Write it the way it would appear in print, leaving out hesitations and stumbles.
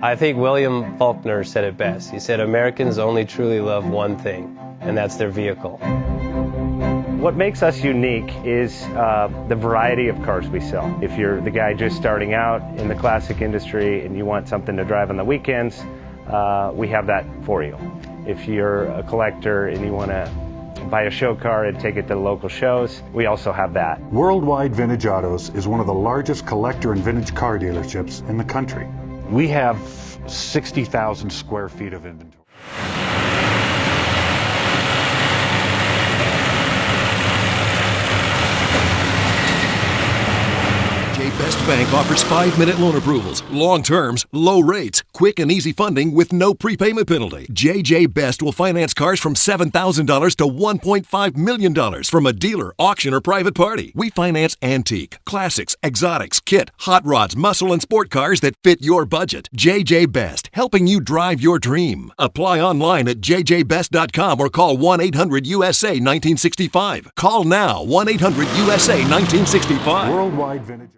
I think William Faulkner said it best. He said, Americans only truly love one thing, and that's their vehicle. What makes us unique is the variety of cars we sell. If you're the guy just starting out in the classic industry and you want something to drive on the weekends, we have that for you. If you're a collector and you want to buy a show car and take it to the local shows, we also have that. Worldwide Vintage Autos is one of the largest collector and vintage car dealerships in the country. We have 60,000 square feet of inventory. Best Bank offers 5-minute loan approvals, long terms, low rates, quick and easy funding with no prepayment penalty. JJ Best will finance cars from $7,000 to $1.5 million from a dealer, auction, or private party. We finance antique, classics, exotics, kit, hot rods, muscle, and sport cars that fit your budget. JJ Best, helping you drive your dream. Apply online at jjbest.com or call 1-800-USA-1965. Call now, 1-800-USA-1965. Worldwide Vintage.